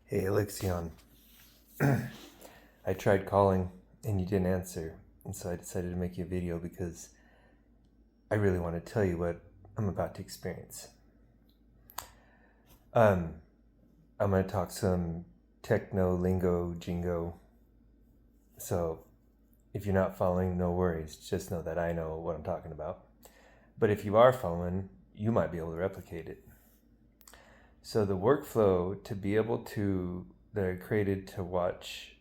Hey, Alexion. I tried calling and you didn't answer, and so I decided to make you a video because I really want to tell you what I'm about to experience. Um, I'm going to talk some techno lingo jingo, so if you're not following, no worries. Just know that I know what I'm talking about. But if you are following, you might be able to replicate it. So the workflow to be able to that I created to watch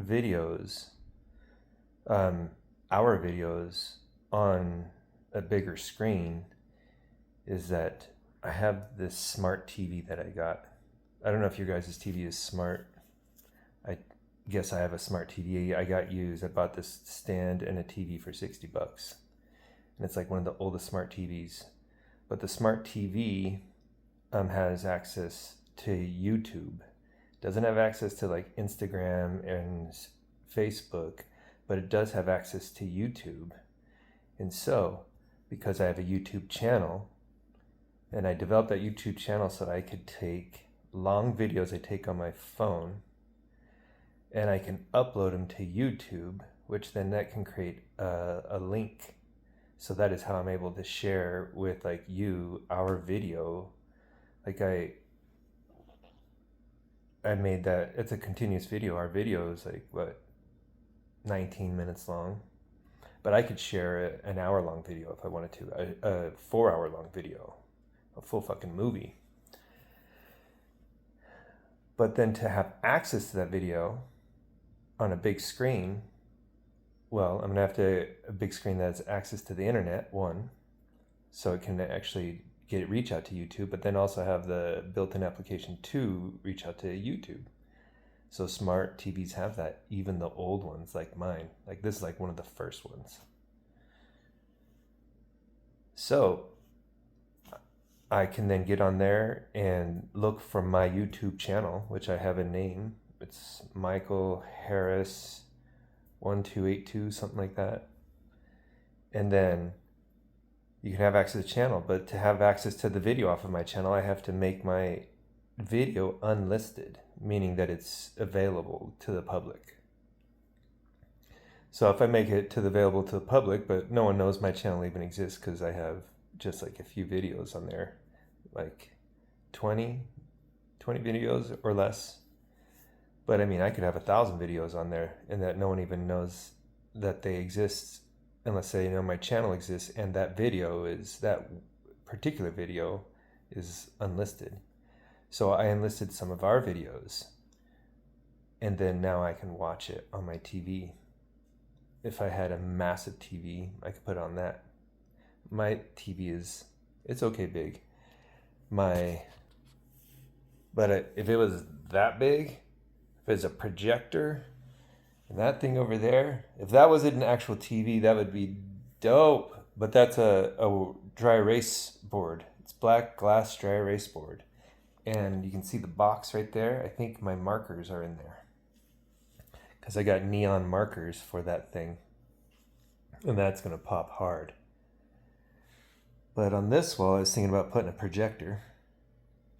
videos, um, our videos on a bigger screen, is that I have this smart TV that I got. I don't know if your guys' TV is smart. I guess I have a smart TV. I got used. I bought this stand and a TV for $60, and it's like one of the oldest smart TVs. But the smart TV has access to YouTube. Doesn't have access to like Instagram and Facebook, but it does have access to YouTube. And so, because I have a YouTube channel, and I developed that YouTube channel so that I could take long videos I take on my phone and I can upload them to YouTube, which then that can create a link. So that is how I'm able to share with like you our video. Like I made that, it's a continuous video. Our video is like what, 19 minutes long, but I could share an hour long video if I wanted to, a 4 hour long video, a full fucking movie. But then to have access to that video on a big screen, well, I'm gonna have to a big screen that has access to the internet, one, so it can actually reach out to YouTube, but then also have the built-in application to reach out to YouTube. So smart TVs have that, even the old ones like mine. Like this is like one of the first ones. So I can then get on there and look for my YouTube channel, which I have a name. It's Michael Harris 1282, something like that. And then you can have access to the channel, but to have access to the video off of my channel, I have to make my video unlisted, meaning that it's available to the public. So if I make it available to the public, but no one knows my channel even exists because I have just like a few videos on there, like 20 videos or less. But I mean, I could have 1,000 videos on there and that no one even knows that they exist unless they know my channel exists, and that particular video is unlisted. So I enlisted some of our videos, and then now I can watch it on my TV. If I had a massive TV, I could put it on that. My TV it's okay big. But if it was that big, if it's a projector, and that thing over there, if that was an actual TV, that would be dope. But that's a dry erase board. It's black glass dry erase board. And you can see the box right there. I think my markers are in there, because I got neon markers for that thing. And that's going to pop hard. But on this wall, I was thinking about putting a projector,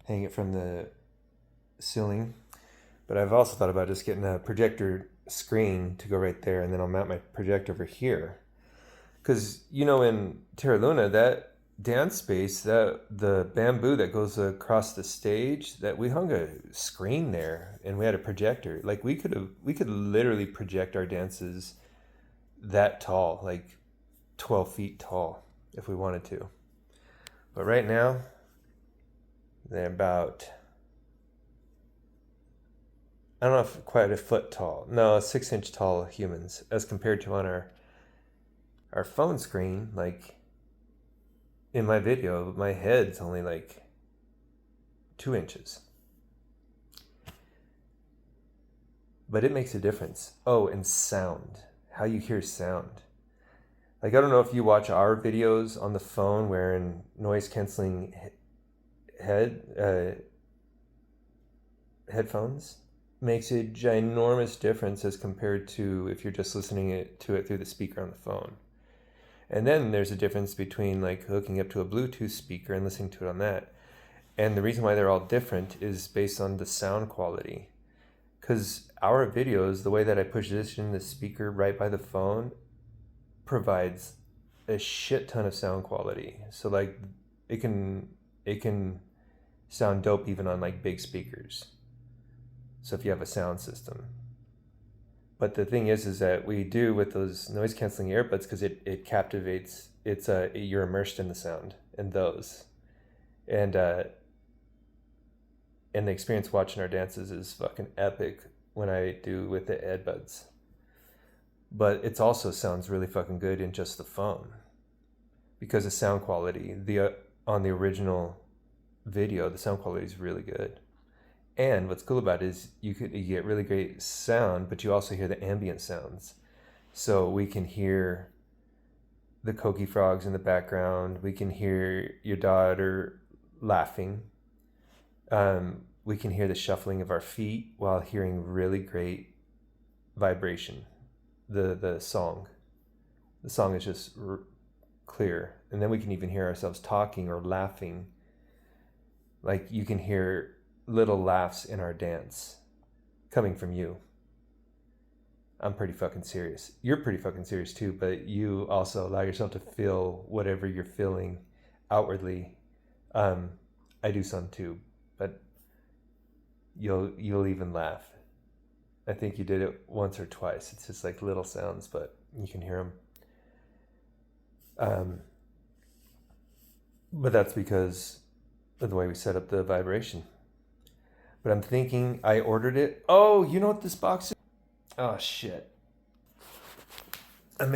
hang it from the ceiling. But I've also thought about just getting a projector screen to go right there, and then I'll mount my projector over here. Because, in Terra Luna, that dance space, that the bamboo that goes across the stage, that we hung a screen there and we had a projector. Like we could literally project our dances that tall, like 12 feet tall if we wanted to. But right now, they're about, I don't know if quite a foot tall. No, 6 inch tall humans, as compared to on our phone screen. Like in my video, my head's only like 2 inches. But it makes a difference. Oh, and sound. How you hear sound. Like I don't know if you watch our videos on the phone wearing noise canceling headphones. Makes a ginormous difference as compared to if you're just listening to it through the speaker on the phone. And then there's a difference between like hooking up to a Bluetooth speaker and listening to it on that. And the reason why they're all different is based on the sound quality. because our videos, the way that I position the speaker right by the phone, provides a shit ton of sound quality. So like it can sound dope even on like big speakers. So if you have a sound system. But the thing is that we do with those noise canceling earbuds, because it captivates. You're immersed in the sound and those, and the experience watching our dances is fucking epic when I do with the earbuds. But it also sounds really fucking good in just the phone, because the sound quality, on the original video, the sound quality is really good. And what's cool about it is you get really great sound, but you also hear the ambient sounds. So we can hear the Koki frogs in the background. We can hear your daughter laughing. We can hear the shuffling of our feet while hearing really great vibration. The song is just clear. And then we can even hear ourselves talking or laughing. Like you can hear little laughs in our dance coming from you. I'm pretty fucking serious. You're pretty fucking serious too, but you also allow yourself to feel whatever you're feeling outwardly. I do some too, but you'll even laugh. I think you did it once or twice. It's just like little sounds, but you can hear them. But that's because of the way we set up the vibration. But I'm thinking I ordered it. Oh, you know what this box is? Oh, shit. I'm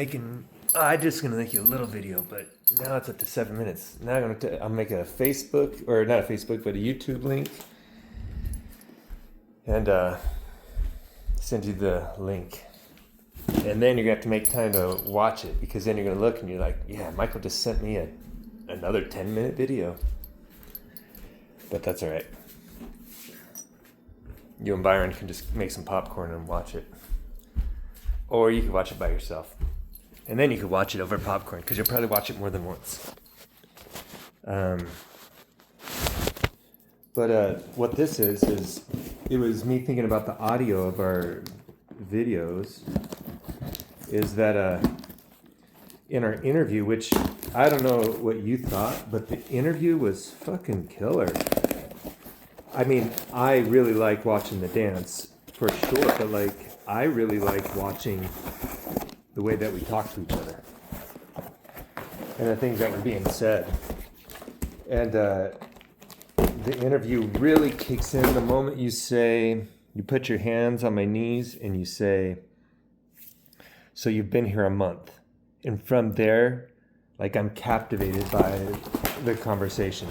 just going to make you a little video, but now it's up to 7 minutes. Now I'm making a Facebook, or not a Facebook, but a YouTube link. And send you the link. And then you're going to have to make time to watch it, because then you're going to look and you're like, yeah, Michael just sent me another 10-minute video. But that's all right. You and Byron can just make some popcorn and watch it. Or you could watch it by yourself. And then you could watch it over popcorn, because you'll probably watch it more than once. But what this is it was me thinking about the audio of our videos, is that in our interview, which I don't know what you thought, but the interview was fucking killer. I mean, I really like watching the dance, for sure, but like, I really like watching the way that we talk to each other and the things that were being said. And the interview really kicks in the moment you put your hands on my knees and you say, so you've been here a month. And from there, like, I'm captivated by the conversation.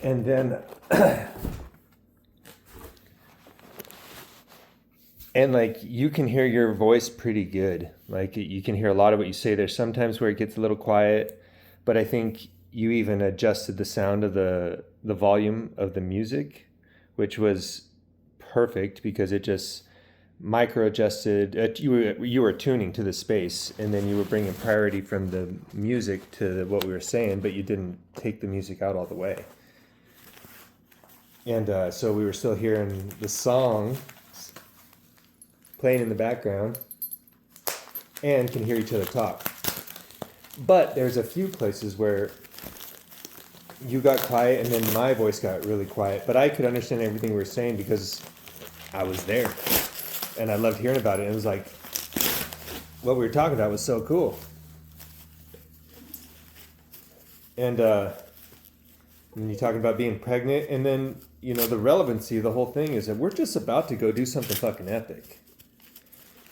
And then, and like, you can hear your voice pretty good. Like, you can hear a lot of what you say. There's sometimes where it gets a little quiet, but I think you even adjusted the sound of the volume of the music, which was perfect, because it just micro adjusted. You were tuning to the space, and then you were bringing priority from the music to what we were saying, but you didn't take the music out all the way. And so we were still hearing the song playing in the background and can hear each other talk. But there's a few places where you got quiet and then my voice got really quiet. But I could understand everything we were saying because I was there. And I loved hearing about it. It was like, what we were talking about was so cool. And you're talking about being pregnant, and then, you know, the relevancy of the whole thing is that we're just about to go do something fucking epic.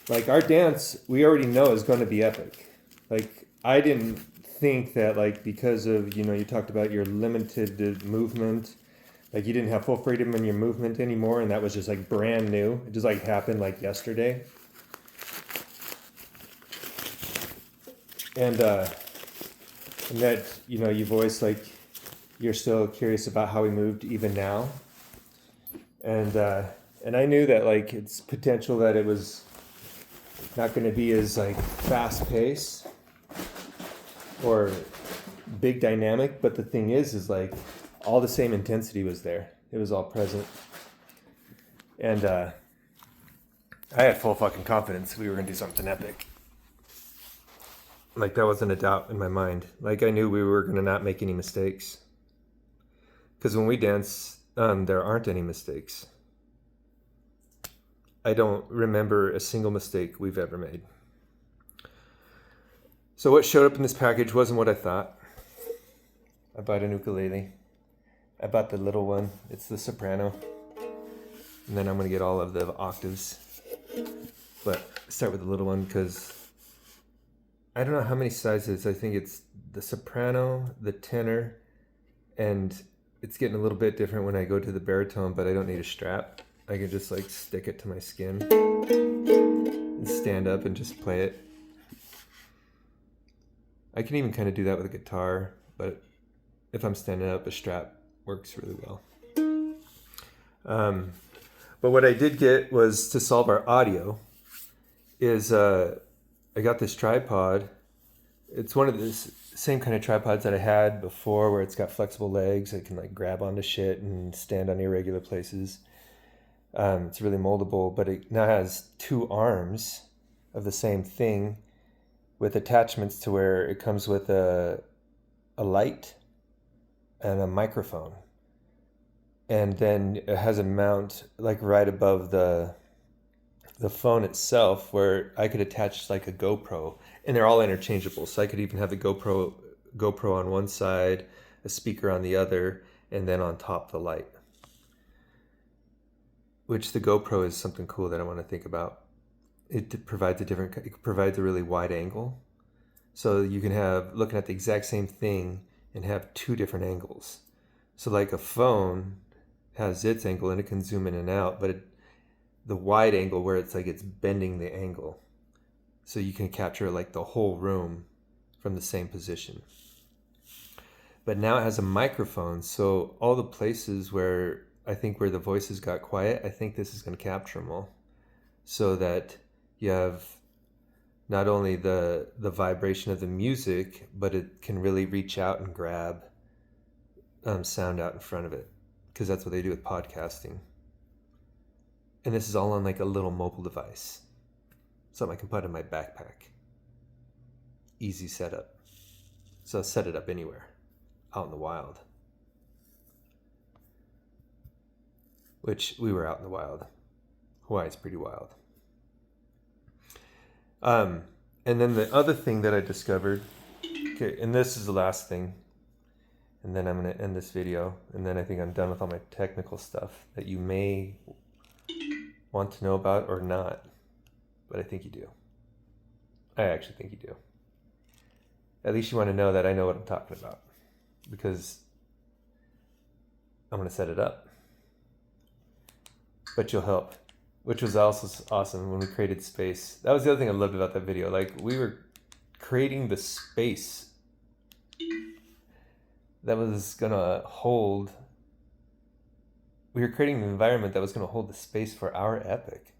Like, our dance, we already know is going to be epic. Like, I didn't think that, like, because of, you know, you talked about your limited movement, like, you didn't have full freedom in your movement anymore, and that was just, like, brand new. It just, like, happened, like, yesterday. And that, you know, you voiced, like, you're still curious about how we moved even now. And I knew that, like, it's potential that it was not going to be as, like, fast paced or big dynamic, but the thing is like, all the same intensity was there. It was all present. And I had full fucking confidence we were going to do something epic. Like, that wasn't a doubt in my mind. Like, I knew we were going to not make any mistakes. Because when we dance, there aren't any mistakes. I don't remember a single mistake we've ever made. So what showed up in this package wasn't what I thought. I bought an ukulele. I bought the little one. It's the soprano. And then I'm going to get all of the octaves. But start with the little one because I don't know how many sizes. I think it's the soprano, the tenor, and it's getting a little bit different when I go to the baritone, but I don't need a strap. I can just like stick it to my skin and stand up and just play it. I can even kind of do that with a guitar, but if I'm standing up, a strap works really well. But what I did get was to solve our audio is I got this tripod. It's one of the same kind of tripods that I had before where it's got flexible legs. I can like grab onto shit and stand on irregular places. It's really moldable, but it now has two arms of the same thing with attachments to where it comes with a light and a microphone. And then it has a mount like right above the phone itself where I could attach like a GoPro, and they're all interchangeable. So I could even have the GoPro on one side, a speaker on the other, and then on top the light. Which the GoPro is something cool that I want to think about. It provides a really wide angle. So you can have, looking at the exact same thing and have two different angles. So like a phone has its angle and it can zoom in and out, but the wide angle where it's like it's bending the angle. So you can capture like the whole room from the same position. But now it has a microphone, so all the places where I think where the voices got quiet, I think this is going to capture them all. So that you have not only the vibration of the music, but it can really reach out and grab sound out in front of it. Because that's what they do with podcasting. And this is all on like a little mobile device. Something I can put in my backpack. Easy setup. So I'll set it up anywhere. Out in the wild. Which we were out in the wild. Hawaii's pretty wild. And then the other thing that I discovered, okay, and this is the last thing, and then I'm going to end this video, and then I think I'm done with all my technical stuff that you may want to know about or not, but I think you do. I actually think you do. At least you want to know that I know what I'm talking about, because I'm going to set it up. But you'll help. Which was also awesome when we created space. That was the other thing I loved about that video. Like, we were creating the space that was gonna hold. We were creating an environment that was gonna hold the space for our epic.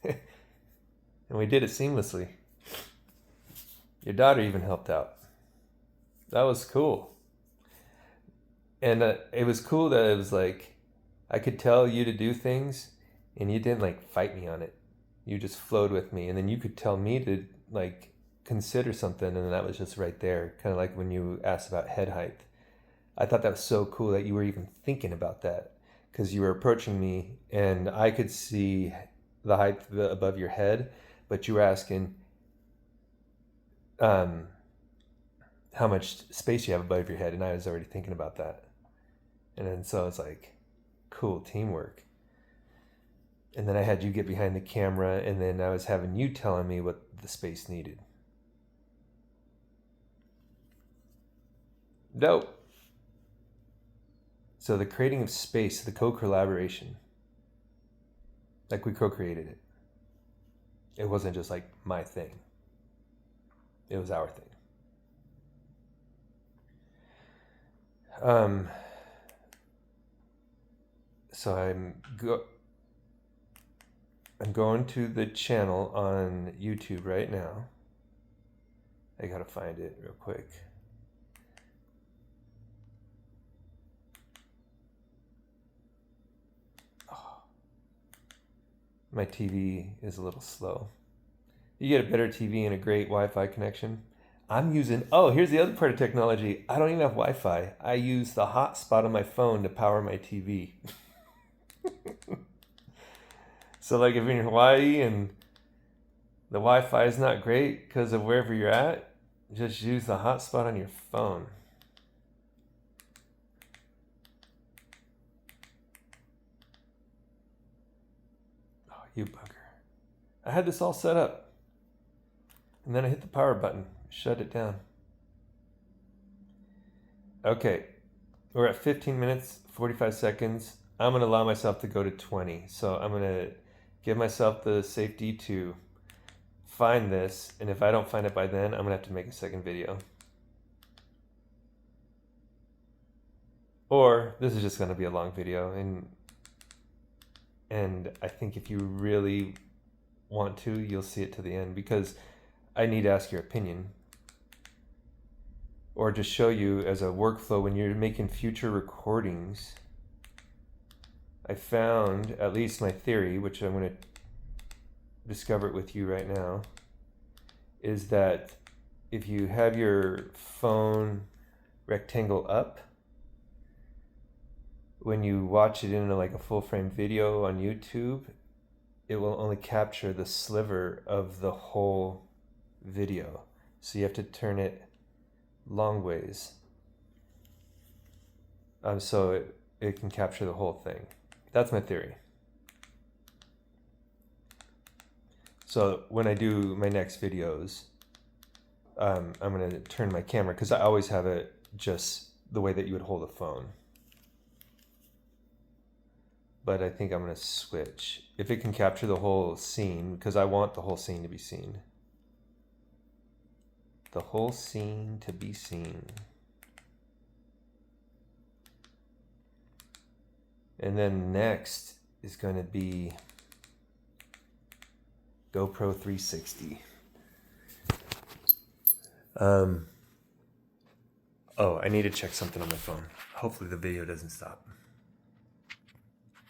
And we did it seamlessly. Your daughter even helped out. That was cool. And it was cool that it was like, I could tell you to do things and you didn't like fight me on it. You just flowed with me, and then you could tell me to like consider something, and that was just right there. Kind of like when you asked about head height. I thought that was so cool that you were even thinking about that, because you were approaching me and I could see the height above your head, but you were asking how much space you have above your head, and I was already thinking about that. And then so it's like, cool teamwork. And then I had you get behind the camera, and then I was having you telling me what the space needed. Dope. So the creating of space, the co-collaboration, like we co-created it. It wasn't just like my thing. It was our thing. So I'm going to the channel on YouTube right now. I gotta find it real quick. my TV is a little slow. You get a better TV and a great Wi-Fi connection. I'm using, oh, here's the other part of technology. I don't even have Wi-Fi. I use the hotspot on my phone to power my TV. So like if you're in Hawaii and the Wi-Fi is not great because of wherever you're at, just use the hotspot on your phone. Oh, you bugger. I had this all set up. And then I hit the power button, shut it down. Okay, we're at 15 minutes, 45 seconds. I'm going to allow myself to go to 20. So I'm going to give myself the safety to find this. And if I don't find it by then, I'm going to have to make a second video. Or this is just going to be a long video. And I think if you really want to, you'll see it to the end, because I need to ask your opinion. Or just show you as a workflow when you're making future recordings. I found, at least my theory, which I'm going to discover it with you right now, is that if you have your phone rectangle up, when you watch it in like a full frame video on YouTube, it will only capture the sliver of the whole video. So you have to turn it long ways. So it can capture the whole thing. That's my theory. So when I do my next videos, I'm going to turn my camera, because I always have it just the way that you would hold a phone. But I think I'm going to switch. If it can capture the whole scene, because I want the whole scene to be seen. The whole scene to be seen. And then next is going to be GoPro 360. Oh, I need to check something on my phone. Hopefully the video doesn't stop.